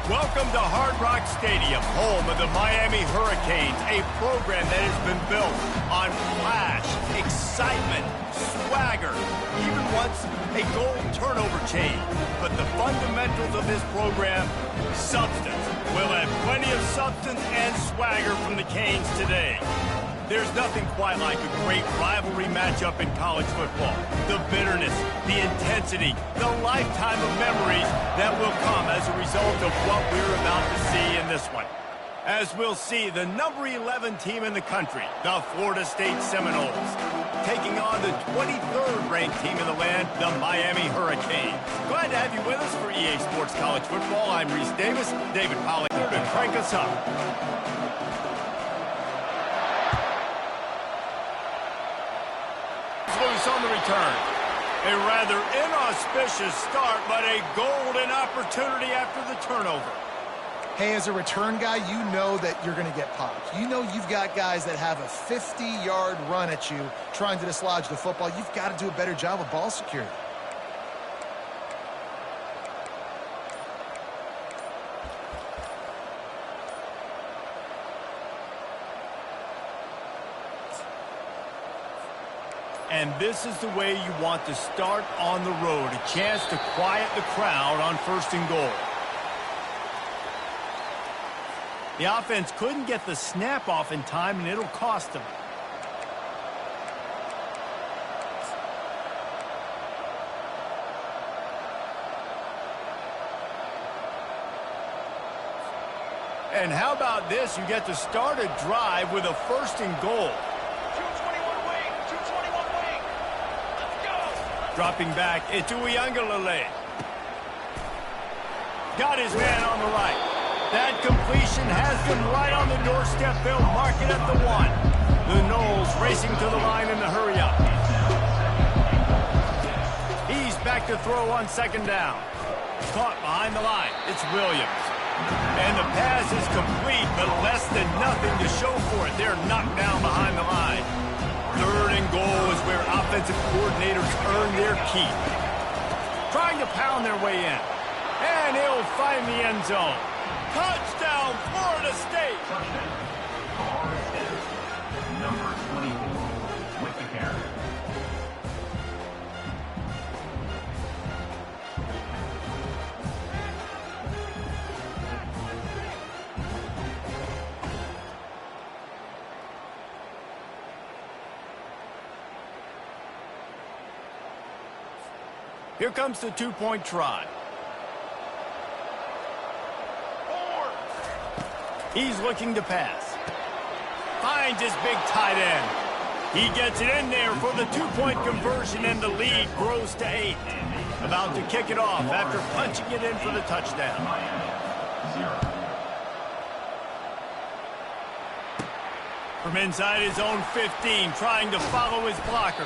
Welcome to Hard Rock Stadium, home of the Miami Hurricanes, a program that has been built on flash, excitement, swagger, even once a goal turnover chain. But the fundamentals of this program, substance. We'll have plenty of substance and swagger from the Canes today. There's nothing quite like a great rivalry matchup in college football. The bitterness, the intensity, the lifetime of memories that will come as a result of what we're about to see in this one. As we'll see, the number 11 team in the country, the Florida State Seminoles, taking on the 23rd ranked team in the land, the Miami Hurricanes. Glad to have you with us for EA Sports College Football. I'm Reese Davis. David Pollack here to crank us up. Loose on the return. A rather inauspicious start, but a golden opportunity after the turnover. Hey, as a return guy, you know that you're going to get popped. You know you've got guys that have a 50-yard run at you trying to dislodge the football. You've got to do a better job of ball security. And this is the way you want to start on the road. A chance to quiet the crowd on 1st and goal. The offense couldn't get the snap off in time, and it'll cost them. And how about this? You get to start a drive with a 1st and goal. Dropping back, it's Uiagalelei. Got his man on the right. That completion has them right on the doorstep. They'll mark it at the 1. The Noles racing to the line in the hurry-up. He's back to throw on 2nd down. Caught behind the line. It's Williams. And the pass is complete, but less than nothing to show for it. They're knocked down behind the line. 3rd and goal is where offensive coordinators earn their keep. Trying to pound their way in. And he'll find the end zone. Touchdown, Florida State! Number 24 with the carry. Here comes the 2-point try. He's looking to pass. Finds his big tight end. He gets it in there for the 2-point conversion, and the lead grows to 8. About to kick it off after punching it in for the touchdown. From inside his own 15, trying to follow his blockers.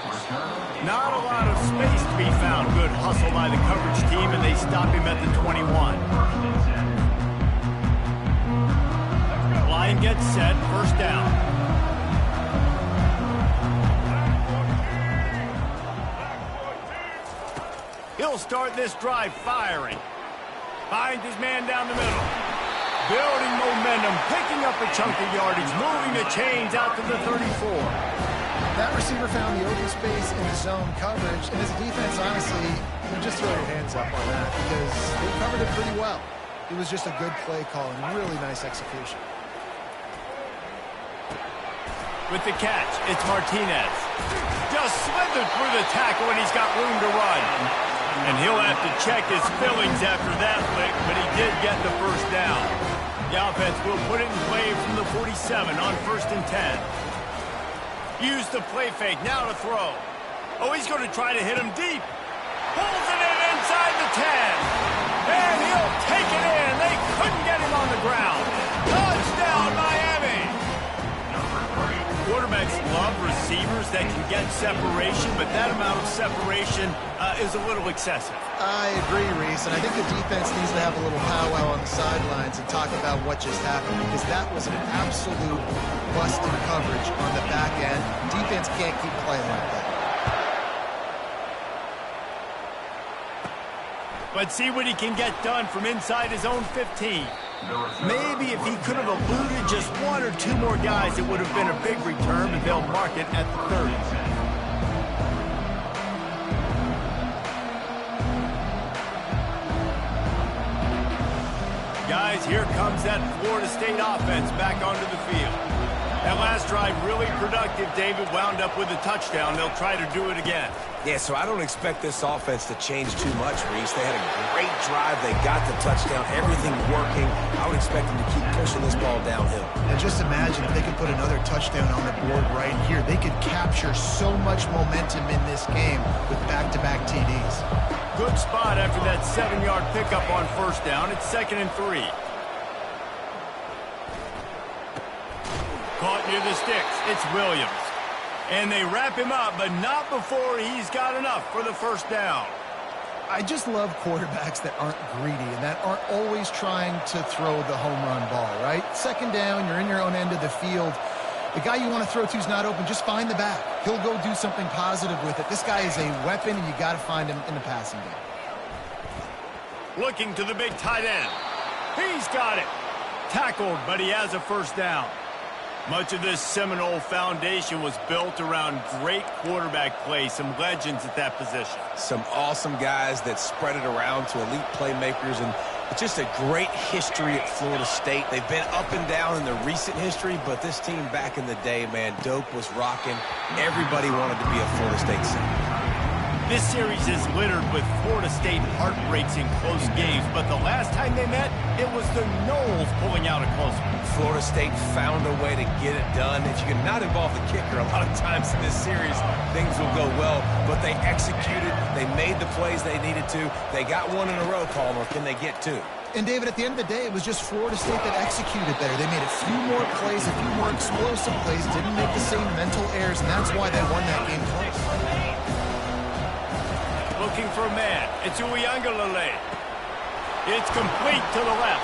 Not a lot of space to be found. Good hustle by the coverage team, and they stop him at the 21. Line gets set, 1st down. He'll start this drive firing. Finds his man down the middle. Building momentum, picking up a chunk of yardage, moving the chains out to the 34. That receiver found the open space in the zone coverage, and as a defense, honestly, you just throw your hands up on that because they covered it pretty well. It was just a good play call and really nice execution. With the catch, it's Martinez. Just slithered through the tackle, and he's got room to run. And he'll have to check his fillings after that lick, but he did get the 1st down. The offense will put it in play from the 47 on 1st and 10. Use the play fake, now to throw. Oh, he's going to try to hit him deep. Pulls it in inside the 10. And he'll take it in. They couldn't get him on the ground. Touchdown, Miami. Quarterbacks love receivers that can get separation, but that amount of separation is a little excessive. I agree, Reese, and I think the defense needs to have a little powwow on the sidelines and talk about what just happened, because that was an absolute busted coverage on the back end. Defense can't keep playing like that. Let's see what he can get done from inside his own 15. Maybe if he could have eluded just one or two more guys, it would have been a big return, but they'll mark it at the 30. Guys, here comes that Florida State offense back onto the field. That last drive really productive. David wound up with a touchdown. They'll try to do it again. Yeah, so I don't expect this offense to change too much, Reese. They had a great drive. They got the touchdown. Everything working. I would expect them to keep pushing this ball downhill. And just imagine if they could put another touchdown on the board right here. They could capture so much momentum in this game with back-to-back TDs. Good spot after that 7-yard pickup on first down. It's 2nd and 3. Caught near the sticks. It's Williams. And they wrap him up, but not before he's got enough for the first down. I just love quarterbacks that aren't greedy and that aren't always trying to throw the home run ball, right? 2nd down, you're in your own end of the field. The guy you want to throw to is not open. Just find the back. He'll go do something positive with it. This guy is a weapon, and you got to find him in the passing game. Looking to the big tight end. He's got it. Tackled, but he has a first down. Much of this Seminole foundation was built around great quarterback play, some legends at that position. Some awesome guys that spread it around to elite playmakers, and it's just a great history at Florida State. They've been up and down in the recent history, but this team back in the day, man, Doak was rocking. Everybody wanted to be a Florida State Seminole. This series is littered with Florida State heartbreaks in close games, but the last time they met, it was the Noles pulling out a close one. Florida State found a way to get it done. If you can not involve the kicker, a lot of times in this series, things will go well, but they executed, they made the plays they needed to. They got one in a row, Palmer. Can they get two? And, David, at the end of the day, it was just Florida State that executed better. They made a few more plays, a few more explosive plays, didn't make the same mental errors, and that's why they won that game close. Looking for a man. It's Uiagalelei. It's complete to the left.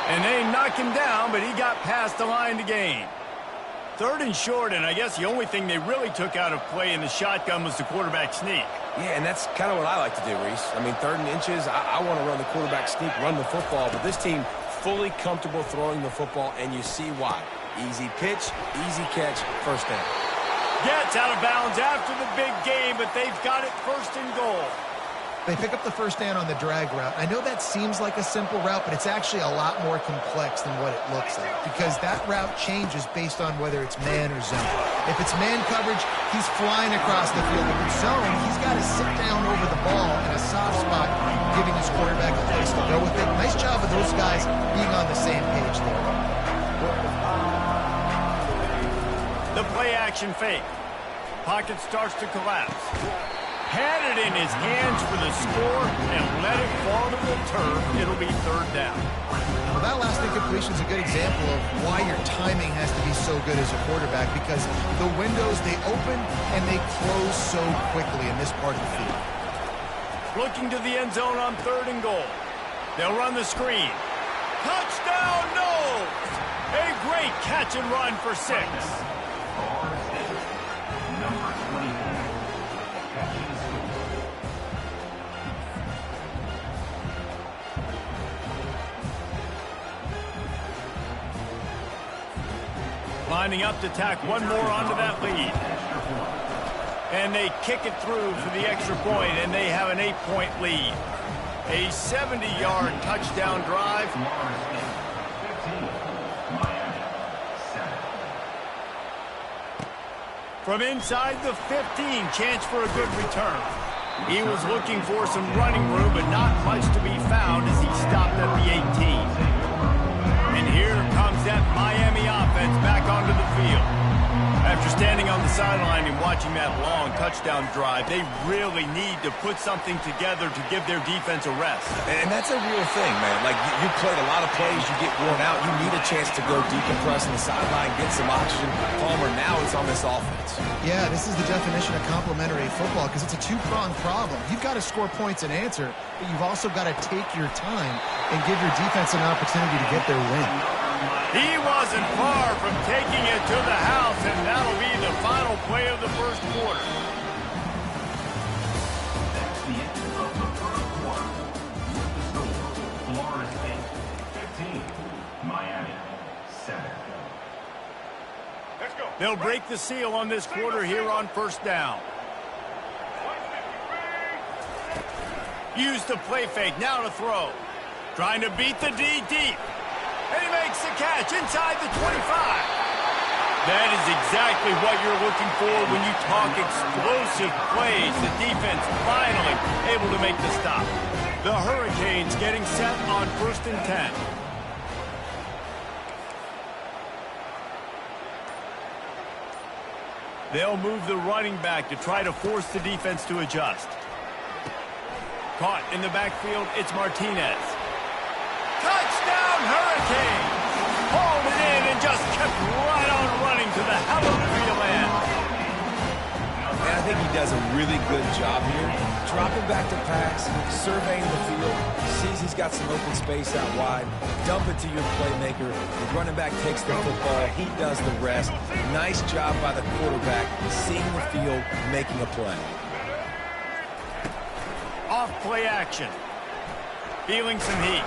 And they knock him down, but he got past the line to gain. 3rd and short, and I guess the only thing they really took out of play in the shotgun was the quarterback sneak. Yeah, and that's kind of what I like to do, Reese. I mean, 3rd and inches, I want to run the quarterback sneak, run the football, but this team fully comfortable throwing the football, and you see why. Easy pitch, easy catch, first down. Gets out of bounds after the big game, but they've got it 1st and goal. They pick up the first down on the drag route. I know that seems like a simple route, but it's actually a lot more complex than what it looks like because that route changes based on whether it's man or zone. If it's man coverage, he's flying across the field. If it's zone, he's got to sit down over the ball in a soft spot, giving his quarterback a place to go with it. Nice job of those guys being on the same page there. The play-action fake. Pocket starts to collapse. Had it in his hands for the score and let it fall to the turf. It'll be 3rd down. Well, that last incompletion is a good example of why your timing has to be so good as a quarterback because the windows, they open and they close so quickly in this part of the field. Looking to the end zone on 3rd and goal. They'll run the screen. Touchdown, Noles! A great catch and run for 6. Number 24. Lining up to tack one more onto that lead. And they kick it through for the extra point, and they have an 8-point lead. A 70-yard touchdown drive. From inside the 15, chance for a good return. He was looking for some running room, but not much to be found as he stopped at the 18. And here comes that Miami offense back onto the field. After standing on the sideline and watching that long touchdown drive, they really need to put something together to give their defense a rest. And that's a real thing, man. Like, you played a lot of plays, you get worn out, you need a chance to go decompress on the sideline, get some oxygen. Palmer, now it's on this offense. Yeah, this is the definition of complementary football because it's a two-pronged problem. You've got to score points and answer, but you've also got to take your time and give your defense an opportunity to get their win. He wasn't far from taking it to the house, and that'll be the final play of the first quarter. They'll break the seal on this quarter here on first down. Use the play fake, now to throw. Trying to beat the D deep. And he makes the catch inside the 25. That is exactly what you're looking for when you talk explosive plays. The defense finally able to make the stop. The Hurricanes getting set on 1st and 10. They'll move the running back to try to force the defense to adjust. Caught in the backfield, it's Martinez. Touchdown Hurricanes! Hauled it in and just kept right on running to the hallelujah land. And I think he does a really good job here. Dropping back to pass, surveying the field, sees he's got some open space out wide, dump it to your playmaker. The running back takes the football, he does the rest. Nice job by the quarterback, seeing the field, making a play. Off play action. Feeling some heat.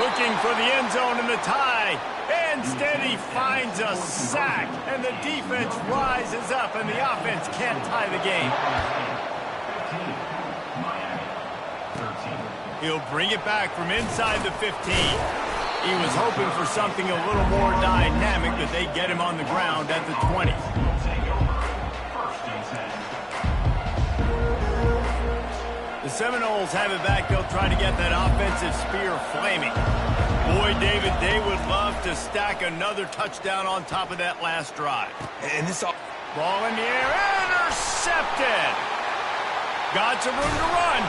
Looking for the end zone in the tie. Instead, he finds a sack, and the defense rises up, and the offense can't tie the game. He'll bring it back from inside the 15. He was hoping for something a little more dynamic, but they get him on the ground at the 20. The Seminoles have it back. They'll try to get that offensive spear flaming. Boy, David, they would love to stack another touchdown on top of that last drive. And this ball in the air, intercepted. Got some room to run.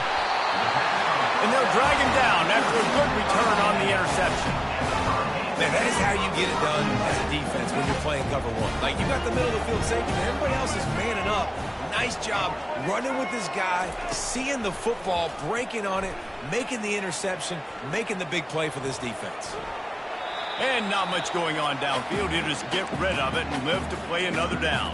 And they'll drag him down after a good return on the interception. Man, that is how you get it done as a defense when you're playing cover one. Like, you got the middle of the field safety, and everybody else is manning up. Nice job running with this guy, seeing the football, breaking on it, making the interception, making the big play for this defense. And not much going on downfield. He'll just get rid of it and live to play another down.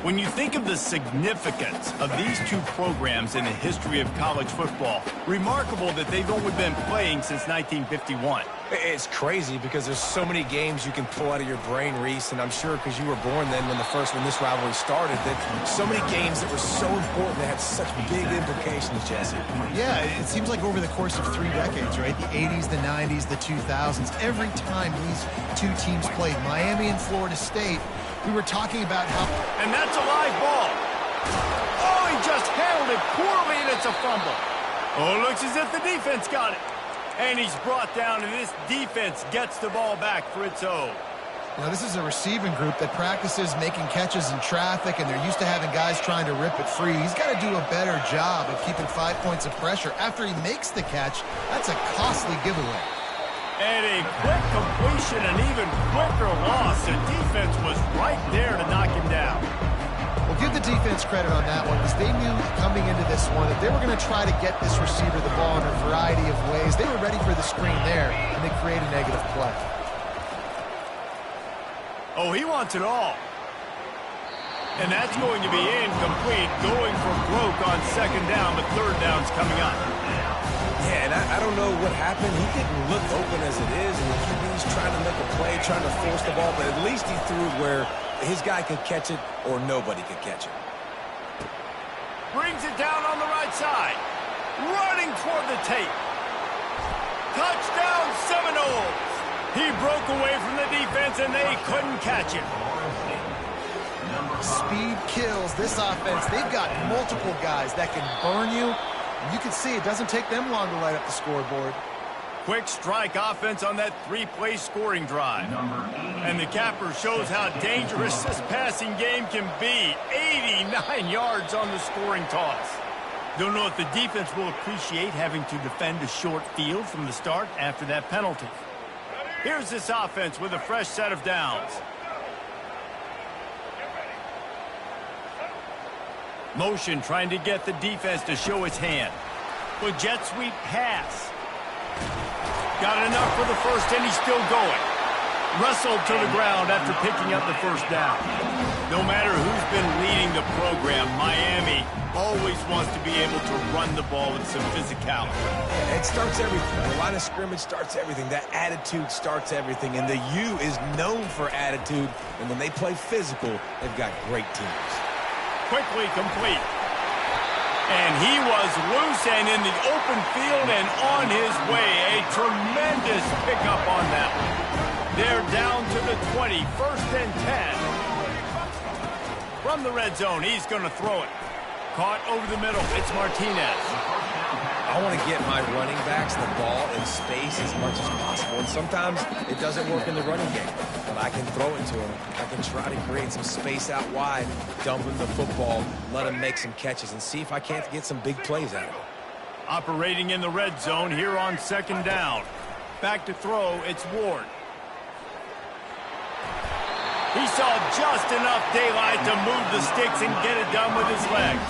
When you think of the significance of these two programs in the history of college football, remarkable that they've only been playing since 1951. It's crazy because there's so many games you can pull out of your brain, Reese, and I'm sure because you were born then when this rivalry started, that so many games that were so important that had such big implications, Jesse. Yeah, it seems like over the course of 3 decades, right? The 80s, the 90s, the 2000s, every time these two teams played, Miami and Florida State, we were talking about how... And that's a live ball. Oh, he just handled it poorly, and it's a fumble. Oh, it looks as if the defense got it. And he's brought down, and this defense gets the ball back for its own. Now, this is a receiving group that practices making catches in traffic, and they're used to having guys trying to rip it free. He's got to do a better job of keeping 5 points of pressure. After he makes the catch, that's a costly giveaway. And a quick completion, an even quicker loss. The defense was right there to knock him down. Well, give the defense credit on that one, because they knew coming into this one that they were going to try to get this receiver the ball in a variety of ways. They were ready for the screen there, and they create a negative play. Oh, he wants it all. And that's going to be incomplete, going for broke on 2nd down, but 3rd down's coming up. Yeah, and I don't know what happened. He didn't look open as it is, and the QB's trying to make a play, trying to force the ball, but at least he threw it where his guy could catch it or nobody could catch it. Brings it down on the right side. Running toward the tape. Touchdown Seminoles. He broke away from the defense, and they couldn't catch him. Speed kills this offense. They've got multiple guys that can burn you. You can see it doesn't take them long to light up the scoreboard. Quick strike offense on that 3-play scoring drive. And the capper shows how dangerous this passing game can be. 89 yards on the scoring toss. Don't know if the defense will appreciate having to defend a short field from the start after that penalty. Here's this offense with a fresh set of downs. Motion trying to get the defense to show its hand. With jet sweep pass. Got enough for the first, and he's still going. Wrestled to the ground after picking up the first down. No matter who's been leading the program, Miami always wants to be able to run the ball with some physicality. It starts everything. The line of scrimmage starts everything. That attitude starts everything. And the U is known for attitude. And when they play physical, they've got great teams. Quickly complete. And he was loose and in the open field and on his way. A tremendous pickup on that one. They're down to the 20, 1st and 10. From the red zone, he's going to throw it. Caught over the middle. It's Martinez. I want to get my running backs the ball in space as much as possible. And sometimes it doesn't work in the running game. But I can throw it to him. I can try to create some space out wide, dump him the football, let him make some catches, and see if I can't get some big plays out of him. Operating in the red zone here on 2nd down. Back to throw, it's Ward. He saw just enough daylight to move the sticks and get it done with his legs.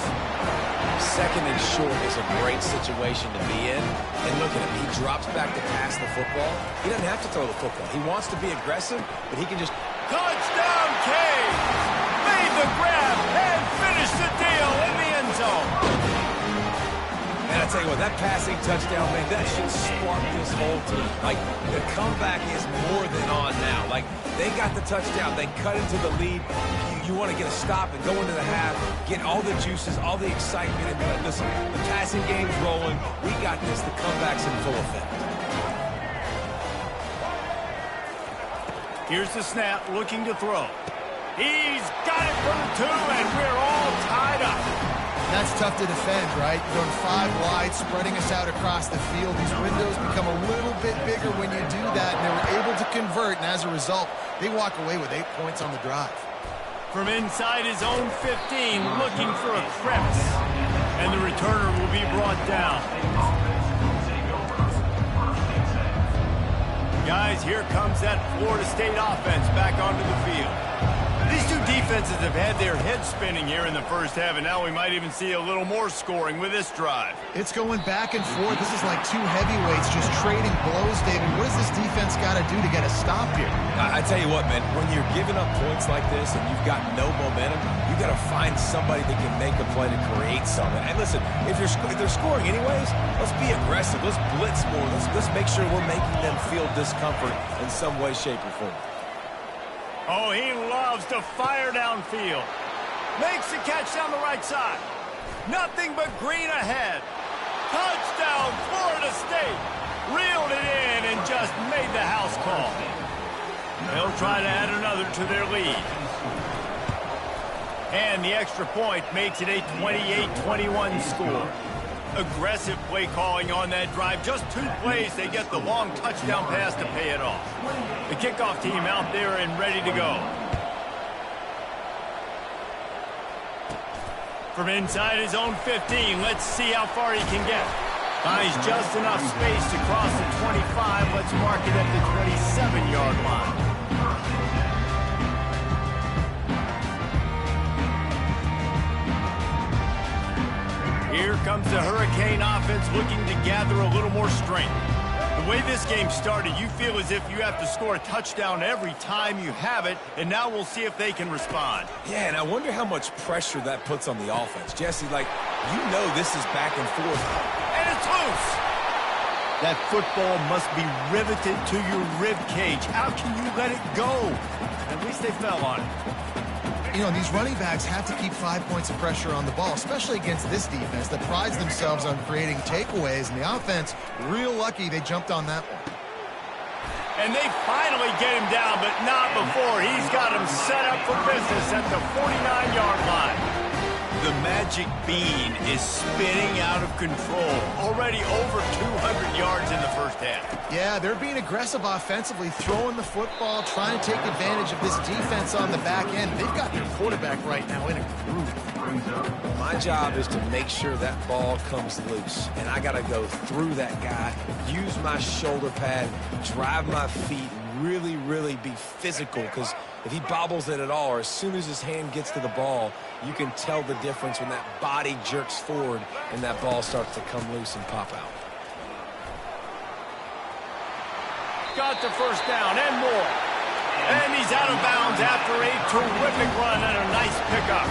2nd and short is a great situation to be in. And look at him. He drops back to pass the football. He doesn't have to throw the football. He wants to be aggressive, but he can just... Touchdown, Cage! Made the grab and finished the deal in the end zone. And I tell you what, that passing touchdown, man, that should spark this whole team. Like, the comeback is more than on now. Like, they got the touchdown. They cut into the lead. You want to get a stop and go into the half, get all the juices, all the excitement. And like, listen, the passing game's rolling. We got this. The comeback's in full effect. Here's the snap, looking to throw. He's got it for the 2, and we're all tied up. That's tough to defend, right? You're going 5 wide, spreading us out across the field. These windows become a little bit bigger when you do that, and they were able to convert, and as a result, they walk away with 8 points on the drive. From inside his own 15, looking for a crevice, and the returner will be brought down. Guys, here comes that Florida State offense back onto the field. These two defenses have had their heads spinning here in the first half, and now we might even see a little more scoring with this drive. It's going back and forth. This is like 2 heavyweights just trading blows, David. What does this defense got to do to get a stop here? I tell you what, man, when you're giving up points like this and you've got no momentum, you got to find somebody that can make a play to create something. And listen, if they're scoring anyways, let's be aggressive. Let's blitz more. Let's make sure we're making them feel discomfort in some way, shape, or form. Oh, he loves to fire downfield. Makes the catch down the right side. Nothing but green ahead. Touchdown, Florida State. Reeled it in and just made the house call. They'll try to add another to their lead. And the extra point makes it a 28-21 score. Aggressive play calling on that drive. Just 2 plays, they get the long touchdown pass to pay it off. The kickoff team out there and ready to go. From inside his own 15, let's see how far he can get. Finds just enough space to cross the 25. Let's mark it at the 27-yard line. Here comes the Hurricane offense looking to gather a little more strength. The way this game started, you feel as if you have to score a touchdown every time you have it, and now we'll see if they can respond. Yeah, and I wonder how much pressure that puts on the offense. Jesse, like, you know this is back and forth. And it's loose. That football must be riveted to your rib cage. How can you let it go? At least they fell on it. You know, these running backs have to keep 5 points of pressure on the ball, especially against this defense that prides themselves on creating takeaways, and the offense, real lucky they jumped on that one. And they finally get him down, but not before. He's got him set up for business at the 49-yard line. The magic bean is spinning out of control. Already over 200 yards in the first half. Yeah, they're being aggressive offensively, throwing the football, trying to take advantage of this defense on the back end. They've got their quarterback right now in a groove. My job is to make sure that ball comes loose, and I got to go through that guy, use my shoulder pad, drive my feet, and really be physical, because if he bobbles it at all, or as soon as his hand gets to the ball, you can tell the difference when that body jerks forward and that ball starts to come loose and pop out. Got the first down and more. And he's out of bounds after a terrific run and a nice pickup.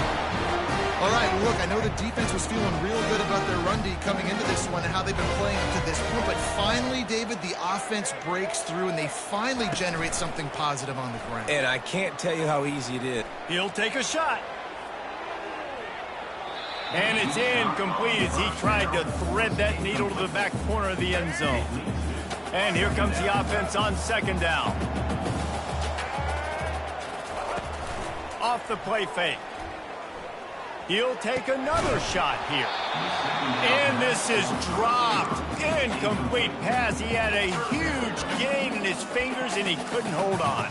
All right, look, I know the defense was feeling real good about their run D coming into this one and how they've been playing up to this point, but finally, David, the offense breaks through and they finally generate something positive on the ground. And I can't tell you how easy it is. He'll take a shot. And it's incomplete as he tried to thread that needle to the back corner of the end zone. And here comes the offense on second down. Off the play fake. He'll take another shot here. And this is dropped. Incomplete pass. He had a huge gain in his fingers and he couldn't hold on.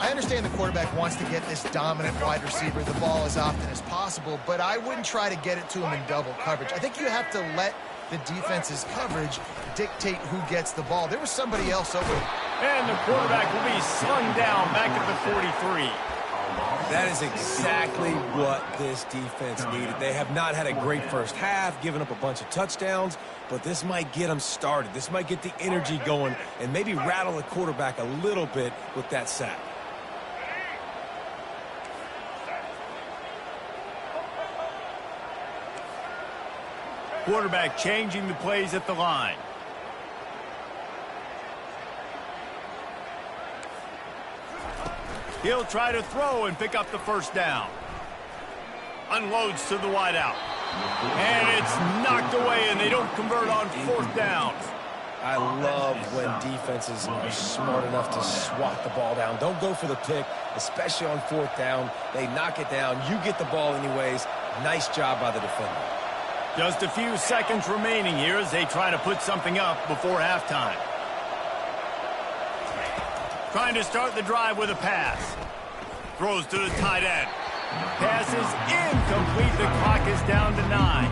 I understand the quarterback wants to get this dominant wide receiver the ball as often as possible, but I wouldn't try to get it to him in double coverage. I think you have to let the defense's coverage dictate who gets the ball. There was somebody else over there. And the quarterback will be slung down back at the 43. That is exactly what this defense needed. They have not had a great first half, given up a bunch of touchdowns, but this might get them started. This might get the energy going and maybe rattle the quarterback a little bit with that sack. Quarterback changing the plays at the line. He'll try to throw and pick up the first down. Unloads to the wideout. And it's knocked away, and they don't convert on fourth down. I love when defenses are smart enough to swat the ball down. Don't go for the pick, especially on fourth down. They knock it down. You get the ball anyways. Nice job by the defender. Just a few seconds remaining here as they try to put something up before halftime. Trying to start the drive with a pass. Throws to the tight end. Pass is incomplete. The clock is down to 9.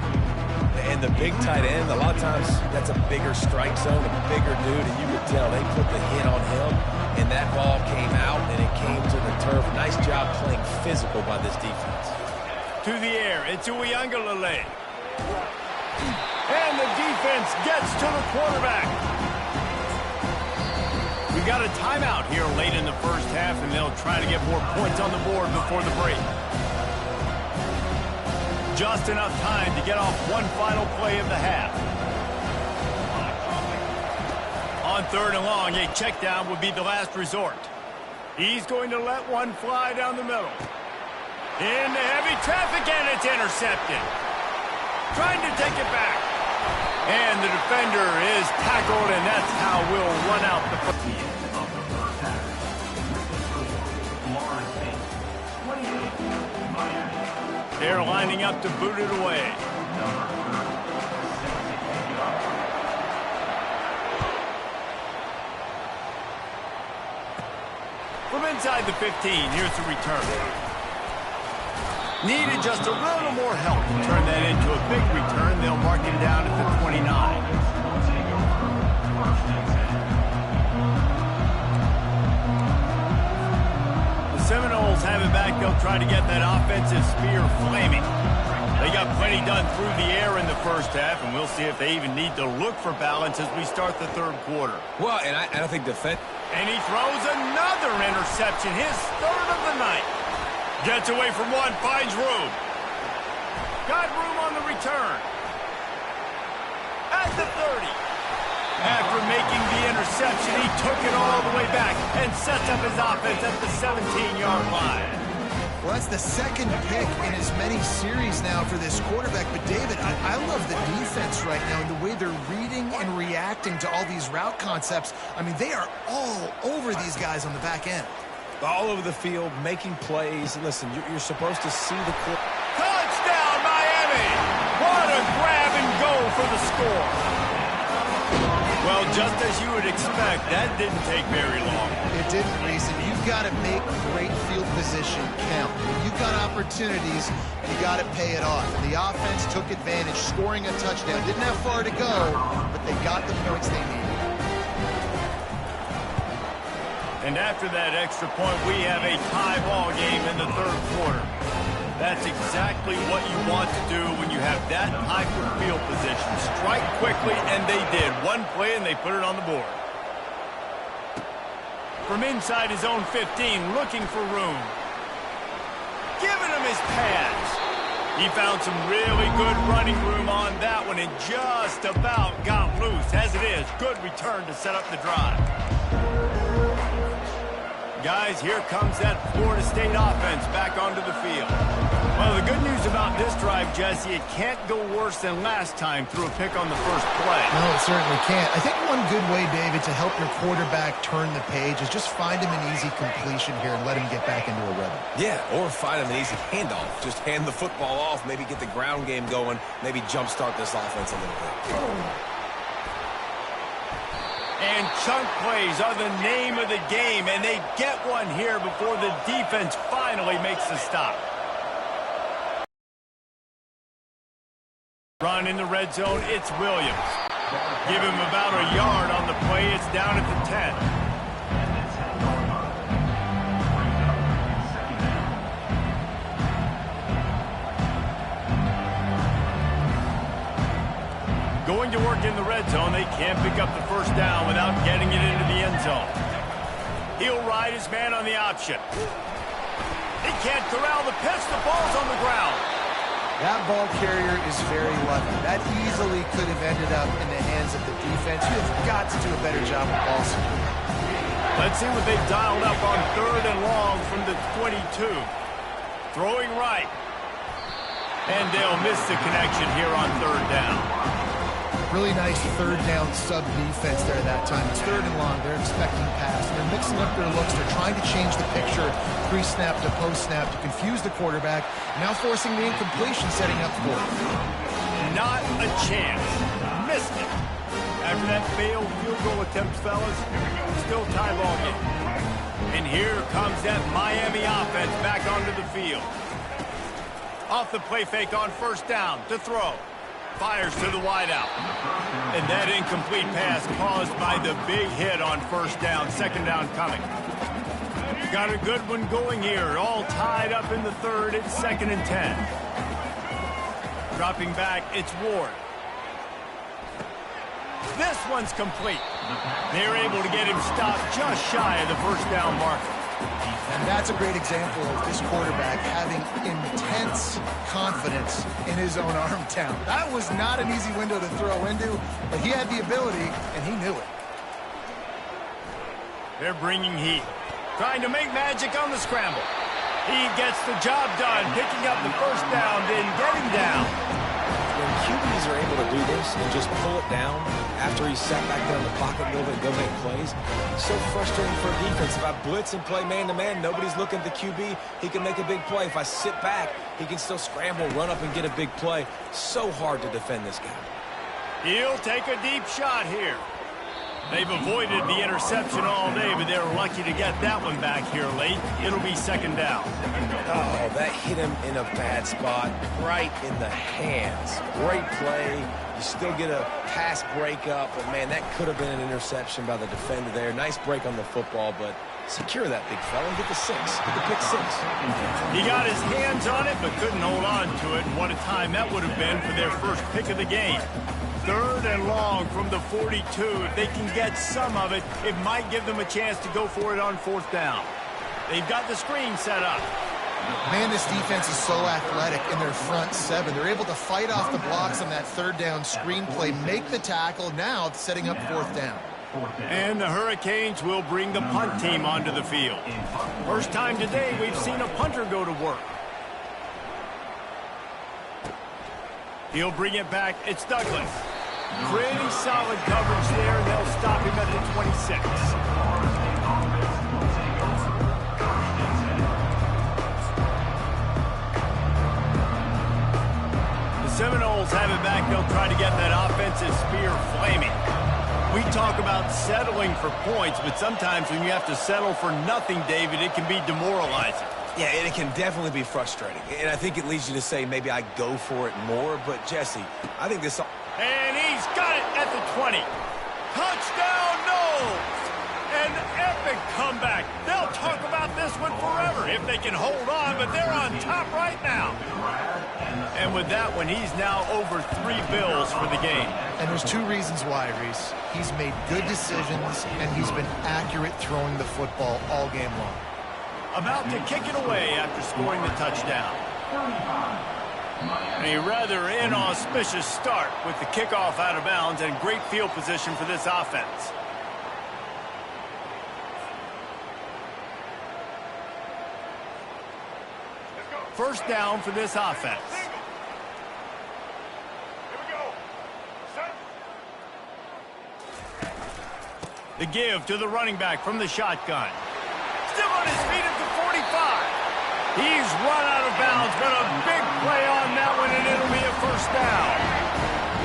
And the big tight end, a lot of times that's a bigger strike zone, a bigger dude, and you could tell they put the hit on him, and that ball came out, and it came to the turf. Nice job playing physical by this defense. To the air, it's Uiagalelei. And the defense gets to the quarterback. We got a timeout here late in the first half, and they'll try to get more points on the board before the break. Just enough time to get off one final play of the half. On third and long, a check down would be the last resort. He's going to let one fly down the middle. Into heavy traffic, and it's intercepted. Trying to take it back. And the defender is tackled, and that's how we'll run out the first. They're lining up to boot it away. From inside the 15, here's the return. Needed just a little more help to turn that into a big return. They'll mark it down at the 29. The Seminoles have it back. They'll try to get that offensive spear flaming. They got plenty done through the air in the first half, and we'll see if they even need to look for balance as we start the third quarter. Well, and I don't think defense. And he throws another interception, his third of the night. Gets away from one, finds room. Got room on the return. At the 30. After making the interception, he took it all the way back and sets up his offense at the 17-yard line. Well, that's the second pick in as many series now for this quarterback. But, David, I love the defense right now and the way they're reading and reacting to all these route concepts. I mean, they are all over these guys on the back end. All over the field, making plays. Listen, you're supposed to see the court. Touchdown, Miami! What a grab and go for the score. Well, just as you would expect, that didn't take very long. It didn't, Reese. And you've got to make great field position count. When you've got opportunities, you got to pay it off. And the offense took advantage, scoring a touchdown. Didn't have far to go, but they got the points they needed. And after that extra point, we have a tie ball game in the third quarter. That's exactly what you want to do when you have that type of field position. Strike quickly, and they did. One play, and they put it on the board. from inside his own 15, looking for room. Giving him his pass. He found some really good running room on that one and just about got loose. As it is, good return to set up the drive. Guys, here comes that Florida State offense back onto the field. Well, the good news about this drive, Jesse, it can't go worse than last time through a pick on the first play. No, it certainly can't. I think one good way, David, to help your quarterback turn the page is just find him an easy completion here and let him get back into a rhythm. Yeah, or find him an easy handoff. Just hand the football off, maybe get the ground game going, maybe jumpstart this offense a little bit. And chunk plays are the name of the game, and they get one here before the defense finally makes the stop. Run in the red zone, it's Williams. Give him about a yard on the play. It's down at the 10. Going to work in the red zone, they can't pick up the first down without getting it into the end zone. He'll ride his man on the option. He can't corral the pitch. The ball's on the ground. That ball carrier is very lucky. That easily could have ended up in the hands of the defense. You have got to do a better job with ball security. Let's see what they've dialed up on 3rd and long from the 22. Throwing right. And they'll miss the connection here on 3rd down. Really nice 3rd down sub defense there that time. It's 3rd and long. They're expecting pass. They're mixing up their looks. They're trying to change the picture pre-snap to post-snap to confuse the quarterback. Now forcing the incompletion, setting up for it. Not a chance. Missed it. After that failed field goal attempt, fellas, still tie ball game. And here comes that Miami offense back onto the field. Off the play fake on 1st down to throw. Fires to the wideout. And that incomplete pass caused by the big hit on 1st down. 2nd down coming. Got a good one going here. All tied up in the 3rd. It's 2nd and 10. Dropping back, it's Ward. This one's complete. They're able to get him stopped just shy of the 1st down marker. And that's a great example of this quarterback having intense confidence in his own arm talent. That was not an easy window to throw into, but he had the ability, and he knew it. They're bringing heat. Trying to make magic on the scramble. He gets the job done, picking up the 1st down, then getting down. When QBs are able to do this and just pull it down after he's sat back there in the pocket a little bit and go make plays, it's so frustrating for a defense. If I blitz and play man-to-man, nobody's looking at the QB, he can make a big play. If I sit back, he can still scramble, run up, and get a big play. So hard to defend this guy. He'll take a deep shot here. They've avoided the interception all day, but they're lucky to get that one back here late. It'll be 2nd down. Oh, that hit him in a bad spot, right in the hands. Great play. You still get a pass breakup, but, man, that could have been an interception by the defender there. Nice break on the football, but secure that big fella and get the 6. Get the pick 6. He got his hands on it, but couldn't hold on to it. And what a time that would have been for their first pick of the game. 3rd and long from the 42. If they can get some of it, it might give them a chance to go for it on 4th down. They've got the screen set up. Man, this defense is so athletic in their front 7. They're able to fight off the blocks on that 3rd down screen play, make the tackle, now setting up 4th down. And the Hurricanes will bring the punt team onto the field. First time today we've seen a punter go to work. He'll bring it back. It's Douglas. Pretty solid coverage there, and they'll stop him at the 26. The Seminoles have it back. They'll try to get that offensive spear flaming. We talk about settling for points, but sometimes when you have to settle for nothing, David, it can be demoralizing. Yeah, and it can definitely be frustrating. And I think it leads you to say maybe I go for it more. But, Jesse, I think this... And he's got it at the 20. Touchdown, no! An epic comeback. They'll talk about this one forever if they can hold on, but they're on top right now. And with that one, he's now over 3 bills for the game. And there's 2 reasons why, Reese. He's made good decisions, and he's been accurate throwing the football all game long. About to kick it away after scoring the touchdown. A rather inauspicious start with the kickoff out of bounds and great field position for this offense. First down for this offense. The give to the running back from the shotgun. Still on his feet at the 45. He's run out of bounds, but a big play on that one, and it'll be a first down.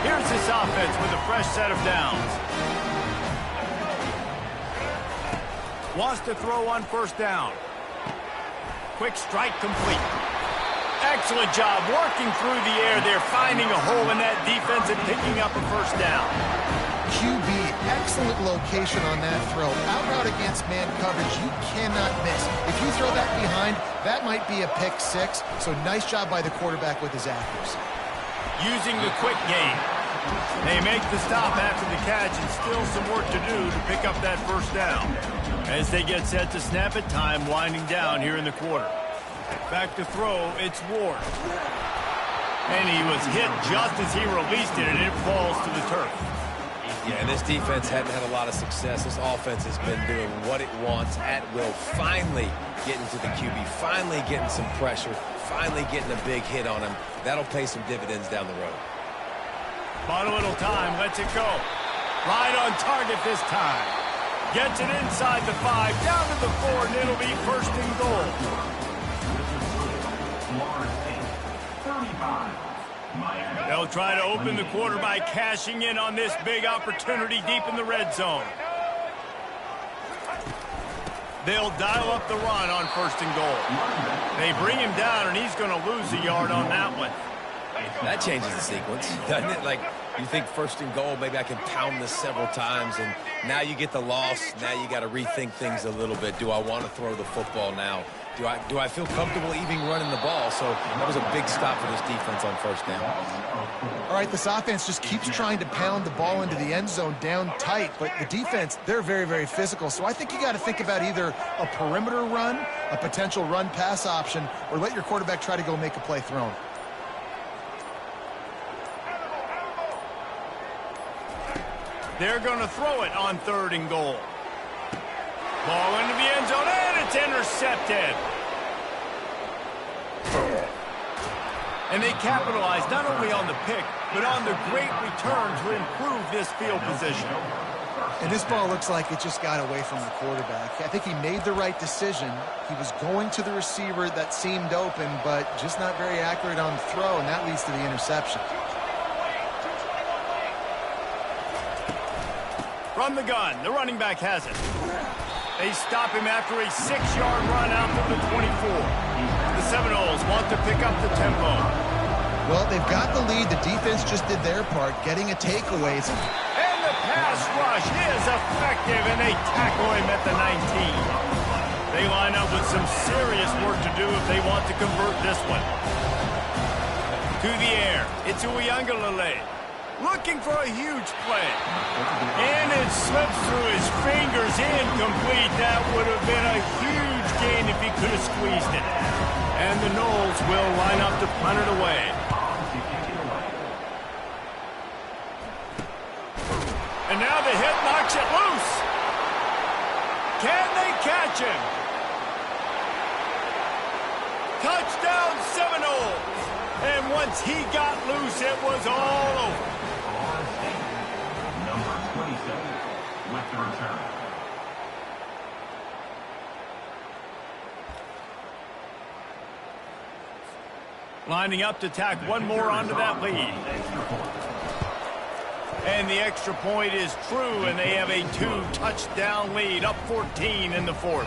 Here's this offense with a fresh set of downs. Wants to throw on first down. Quick strike complete. Excellent job working through the air there, finding a hole in that defense and picking up a first down. QB, excellent location on that throw. Out route against man coverage, you cannot miss. If you throw that behind, that might be a pick 6. So nice job by the quarterback with his accuracy. Using the quick game. They make the stop after the catch and still some work to do to pick up that first down. As they get set to snap it, time winding down here in the quarter. Back to throw, it's Ward. And he was hit just as he released it, and it falls to the turf. Yeah, and this defense hadn't had a lot of success. This offense has been doing what it wants at will. Finally getting to the QB, finally getting some pressure, finally getting a big hit on him. That'll pay some dividends down the road. Bought a little time, lets it go. Right on target this time. Gets it inside the 5, down to the 4, and it'll be first and goal. They'll try to open the quarter by cashing in on this big opportunity deep in the red zone. They'll dial up the run on first and goal. They bring him down, and he's going to lose a yard on that one. That changes the sequence, doesn't it? Like, you think first and goal, maybe I can pound this several times, and now you get the loss. Now you got to rethink things a little bit. Do I want to throw the football now? Do I feel comfortable even running the ball? So that was a big stop for this defense on first down. All right, this offense just keeps trying to pound the ball into the end zone down tight, but the defense, they're very, very physical. So I think you got to think about either a perimeter run, a potential run-pass option, or let your quarterback try to go make a play thrown. They're going to throw it on third and goal. Ball into the end zone, and it's intercepted. And they capitalize not only on the pick, but on the great return to improve this field position. And this ball looks like it just got away from the quarterback. I think he made the right decision. He was going to the receiver that seemed open, but just not very accurate on the throw, and that leads to the interception. From the gun, the running back has it. They stop him after a 6-yard run out to the 24. The Seminoles want to pick up the tempo. Well, they've got the lead. The defense just did their part, getting a takeaway. And the pass rush is effective, and they tackle him at the 19. They line up with some serious work to do if they want to convert this one. To the air, it's Uiagalelei. Looking for a huge play. And it slips through his fingers, incomplete. That would have been a huge gain if he could have squeezed it. And the Noles will line up to punt it away. And now the hit knocks it loose. Can they catch him? Touchdown Seminoles. And once he got loose, it was all over. Number 27 with the return. Lining up to tack one more onto that lead. And the extra point is true, and they have a 2-touchdown lead, up 14 in the fourth.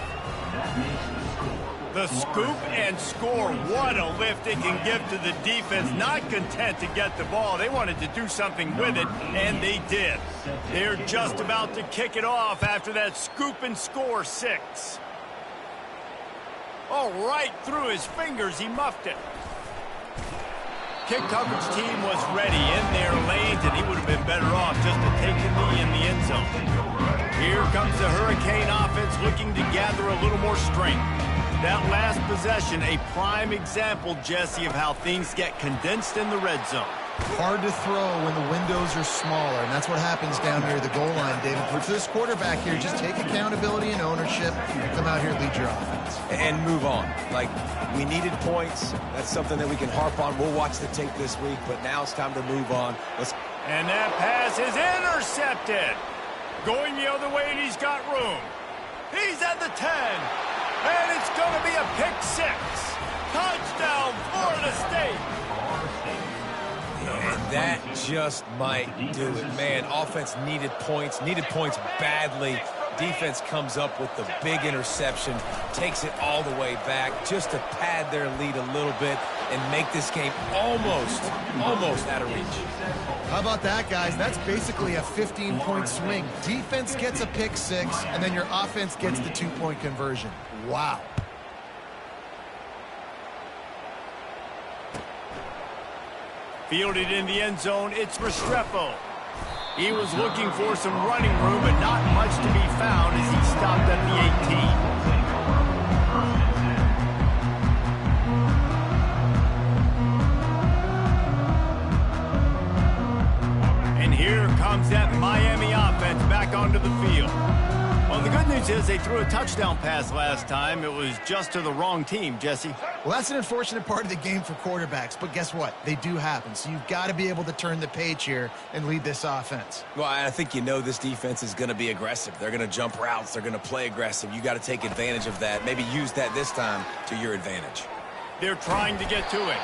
That makes the score The scoop and score. What a lift it can give to the defense. Not content to get the ball. They wanted to do something with it, and they did. They're just about to kick it off after that scoop and score 6. Oh, right through his fingers, he muffed it. Kick coverage team was ready in their lanes, and he would have been better off just to take the knee in the end zone. Here comes the Hurricane offense looking to gather a little more strength. That last possession, a prime example, Jesse, of how things get condensed in the red zone. Hard to throw when the windows are smaller, and that's what happens down near the goal line, David. For this quarterback here, just take accountability and ownership, come out here and lead your offense. And move on. Like, we needed points. That's something that we can harp on. We'll watch the tape this week, but now it's time to move on. And that pass is intercepted. Going the other way, and he's got room. He's at the 10. And it's going to be a pick 6. Touchdown, Florida State. And that just might do it. Man, offense needed points badly. Defense comes up with the big interception, takes it all the way back just to pad their lead a little bit and make this game almost out of reach. How about that, guys? That's basically a 15-point swing. Defense gets a pick 6, and then your offense gets the 2-point conversion. Wow. Fielded in the end zone, it's Restrepo. He was looking for some running room, but not much to be found as he stopped at the 18. And here comes that Miami offense back onto the field. Well, the good news is they threw a touchdown pass last time. It was just to the wrong team, Jesse. Well, that's an unfortunate part of the game for quarterbacks, but guess what? They do happen, so you've got to be able to turn the page here and lead this offense. Well, I think this defense is going to be aggressive. They're going to jump routes. They're going to play aggressive. You got to take advantage of that. Maybe use that this time to your advantage. They're trying to get to it.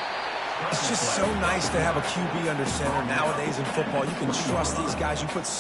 It's just so nice to have a QB under center. Nowadays in football, you can trust these guys. You put so